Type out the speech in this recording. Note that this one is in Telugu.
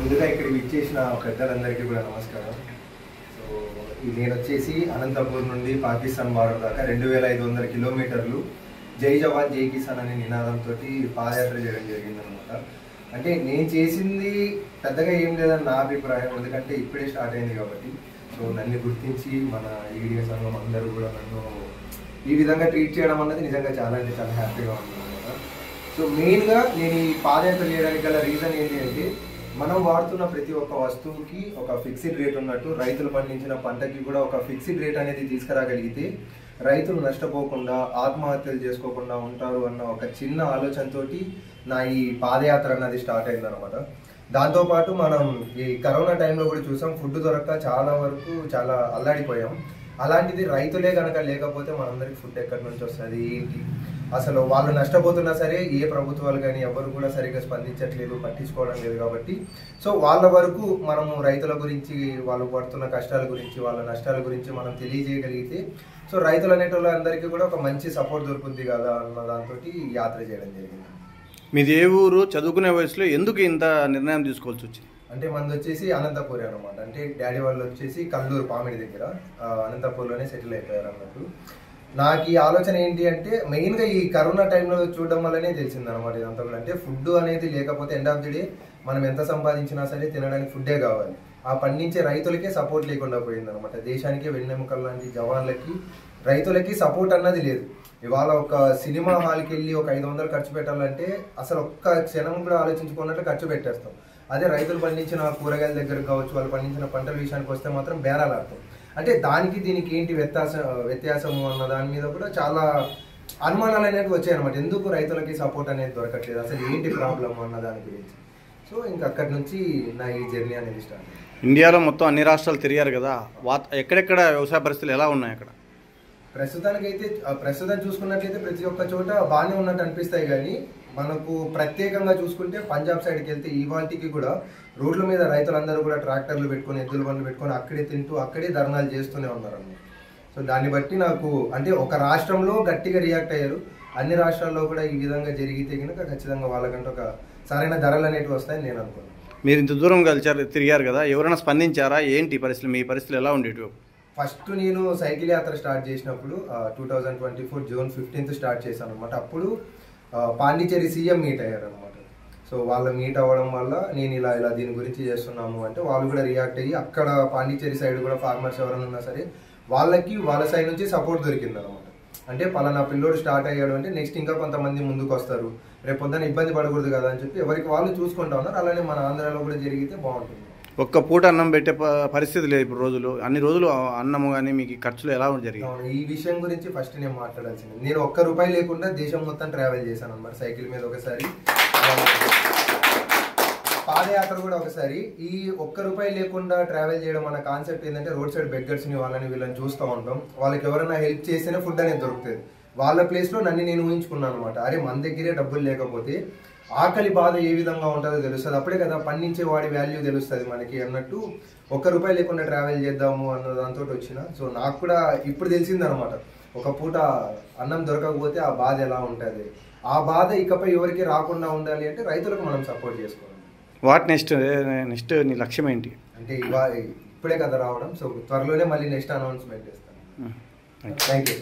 ముందుగా ఇక్కడికి ఇచ్చేసిన పెద్దలందరికీ కూడా నమస్కారం. సో నేను వచ్చేసి అనంతపూర్ నుండి పాకిస్తాన్ బార్డర్ దాకా 2500 కిలోమీటర్లు జై జవాన్ జై కిసాన్ అనే నినాదంతో పాదయాత్ర చేయడం జరిగిందనమాట. అంటే నేను చేసింది పెద్దగా ఏం లేదని నా అభిప్రాయం, ఎందుకంటే ఇప్పుడే స్టార్ట్ అయింది కాబట్టి. సో నన్ను గుర్తించి మన ఈడియో సంఘం అందరూ కూడా నన్ను ఈ విధంగా ట్రీట్ చేయడం అన్నది నిజంగా చాలా అంటే చాలా హ్యాపీగా ఉంది అనమాట. సో మెయిన్గా నేను ఈ పాదయాత్ర చేయడానికి గల రీజన్ ఏంటి అంటే, మనం వాడుతున్న ప్రతి ఒక్క వస్తువుకి ఒక ఫిక్స్డ్ రేట్ ఉన్నట్టు రైతులు పండించిన పంటకి కూడా ఒక ఫిక్స్డ్ రేట్ అనేది తీసుకురాగలిగితే రైతులు నష్టపోకుండా ఆత్మహత్యలు చేసుకోకుండా ఉంటారు అన్న ఒక చిన్న ఆలోచనతోటి నా ఈ పాదయాత్ర అన్నది స్టార్ట్ అయిందనమాట. దాంతోపాటు మనం ఈ కరోనా టైంలో కూడా చూసాం, ఫుడ్ దొరక్క చాలా వరకు చాలా అల్లాడిపోయాం. అలాంటిది రైతులే కనుక లేకపోతే మనందరికి ఫుడ్ ఎక్కడి నుంచి వస్తుంది ఏంటి, అసలు వాళ్ళు నష్టపోతున్నా సరే ఏ ప్రభుత్వాలు కానీ ఎవరు కూడా సరిగ్గా స్పందించట్లేదు, పట్టించుకోవడం లేదు. కాబట్టి సో వాళ్ళ వరకు మనము రైతుల గురించి, వాళ్ళు పడుతున్న కష్టాల గురించి, వాళ్ళ నష్టాల గురించి మనం తెలియజేయగలిగితే సో రైతులు అనేటోళ్ళందరికీ కూడా ఒక మంచి సపోర్ట్ దొరుకుతుంది కదా అన్న దాంతో యాత్ర చేయడం జరిగింది. మీది ఏ ఊరు? చదువుకునే వయసులో ఎందుకు ఇంత నిర్ణయం తీసుకోవాల్సి వచ్చింది? అంటే మనది వచ్చేసి అనంతపూర్ అనమాట. అంటే డాడీ వాళ్ళు వచ్చేసి కల్లూరు పామిడి దగ్గర అనంతపూర్లోనే సెటిల్ అయిపోయారు అన్నట్టు. నాకు ఈ ఆలోచన ఏంటి అంటే, మెయిన్గా ఈ కరోనా టైంలో చూడడం వల్లనే తెలిసిందనమాట ఇదంతా కూడా. అంటే ఫుడ్ అనేది లేకపోతే ఎండ్ ఆఫ్ ది డే మనం ఎంత సంపాదించినా సరే తినడానికి ఫుడ్డే కావాలి. ఆ పండించే రైతులకే సపోర్ట్ లేకుండా పోయిందనమాట. దేశానికి వెన్నెముకలు లాంటి జవాన్లకి రైతులకి సపోర్ట్ అన్నది లేదు. ఇవాళ ఒక సినిమా హాల్కి వెళ్ళి ఒక 500 ఖర్చు పెట్టాలంటే అసలు ఒక్క క్షణం కూడా ఆలోచించుకున్నట్లు ఖర్చు పెట్టేస్తాం. అదే రైతులు పండించిన కూరగాయల దగ్గర కావచ్చు, వాళ్ళు పండించిన పంటల విషయానికి వస్తే మాత్రం బేరాలు ఆడతాం. అంటే దానికి దీనికి ఏంటి వ్యత్యాసము అన్న దాని మీద కూడా చాలా అనుమానాలు అనేవి వచ్చాయి అనమాట. ఎందుకు రైతులకి సపోర్ట్ అనేది దొరకట్లేదు, అసలు ఏంటి ప్రాబ్లం అన్న దాని గురించి. సో ఇంకా అక్కడి నుంచి నా ఈ జర్నీ అనేది స్టార్ట్. ఇండియాలో మొత్తం అన్ని రాష్ట్రాలు తిరిగారు కదా, ఎక్కడెక్కడ వ్యవసాయ పరిస్థితులు ఎలా ఉన్నాయి అక్కడ? ప్రస్తుతానికైతే ప్రస్తుతం చూసుకున్నట్లయితే ప్రతి ఒక్క చోట బాగానే ఉన్నట్టు అనిపిస్తాయి. కానీ మనకు ప్రత్యేకంగా చూసుకుంటే పంజాబ్ సైడ్కి వెళ్తే ఇవాళకి కూడా రోడ్ల మీద రైతులందరూ కూడా ట్రాక్టర్లు పెట్టుకొని, ఎద్దుల బండ్లు పెట్టుకొని అక్కడే తింటూ అక్కడే ధర్నాలు చేస్తూనే ఉన్నారు అన్నమాట. సో దాన్ని బట్టి నాకు అంటే ఒక రాష్ట్రంలో గట్టిగా రియాక్ట్ అయ్యారు, అన్ని రాష్ట్రాల్లో కూడా ఈ విధంగా జరిగితే కనుక ఖచ్చితంగా వాళ్ళకంటే ఒక సరైన ధరలు అనేవి వస్తాయని నేను అనుకున్నాను. మీరు ఇంత దూరం తిరిగారు కదా, ఎవరైనా స్పందించారా? ఏంటి పరిస్థితులు, మీ పరిస్థితులు ఎలా ఉండేవి? ఫస్ట్ నేను సైకిల్ యాత్ర స్టార్ట్ చేసినప్పుడు 2024 జూన్ 15th స్టార్ట్ చేశాను అనమాట. అప్పుడు పాండిచేరి సీఎం మీట్ అయ్యారు అనమాట. సో వాళ్ళు మీట్ అవ్వడం వల్ల నేను ఇలా దీని గురించి చేస్తున్నాము అంటే వాళ్ళు కూడా రియాక్ట్ అయ్యి, అక్కడ పాండిచేరి సైడ్ కూడా ఫార్మర్స్ ఎవరైనా ఉన్నా సరే వాళ్ళకి వాళ్ళ సైడ్ నుంచి సపోర్ట్ దొరికింది అనమాట. అంటే పలానా పిల్లోడు స్టార్ట్ అయ్యాడు అంటే నెక్స్ట్ ఇంకా కొంతమంది ముందుకు వస్తారు, రేపు పొద్దున ఇబ్బంది పడకూడదు కదా అని చెప్పి ఎవరికి వాళ్ళు చూసుకుంటా ఉన్నారు. అలానే మన ఆంధ్రాలో కూడా జరిగితే బాగుంటుంది. ఒక్క పూట అన్నం పెట్టే పరిస్థితి లేదు ఇప్పుడు రోజులు, అన్ని రోజులు అన్నము కానీ మీకు ఖర్చులు ఎలా జరిగాయి? ఈ విషయం గురించి ఫస్ట్ నేను మాట్లాడాల్సింది. నేను ₹1 లేకుండా దేశం మొత్తం ట్రావెల్ చేశాను అనమాట. సైకిల్ మీద ఒకసారి, పాదయాత్ర కూడా ఒకసారి. ఈ ₹1 లేకుండా ట్రావెల్ చేయడం అన్న కాన్సెప్ట్ ఏంటంటే, రోడ్ సైడ్ బెగ్గర్స్ని వాళ్ళని వీళ్ళని చూస్తూ ఉంటాం. వాళ్ళకి ఎవరైనా హెల్ప్ చేస్తేనే ఫుడ్ అనేది దొరుకుతుంది. వాళ్ళ ప్లేస్లో నన్ను నేను ఊహించుకున్నాను అనమాట. అరే మన దగ్గరే డబ్బులు లేకపోతే ఆకలి బాధ ఏ విధంగా ఉంటుందో తెలుస్తుంది, అప్పుడే కదా పండించే వాడి వాల్యూ తెలుస్తుంది మనకి అన్నట్టు. ₹1 లేకుండా ట్రావెల్ చేద్దాము అన్న దాంతో వచ్చిన. సో నాకు కూడా ఇప్పుడు తెలిసిందనమాట, ఒక పూట అన్నం దొరకకపోతే ఆ బాధ ఎలా ఉంటుంది. ఆ బాధ ఇకపై ఎవరికి రాకుండా ఉండాలి అంటే రైతులకు మనం సపోర్ట్ చేసుకోవాలి. వాట్ నెక్స్ట్ నీ లక్ష్యం ఏంటి? అంటే ఇప్పుడే కదా రావడం, సో త్వరలోనే మళ్ళీ నెక్స్ట్ అనౌన్స్మెంట్ చేస్తాను. Thank you.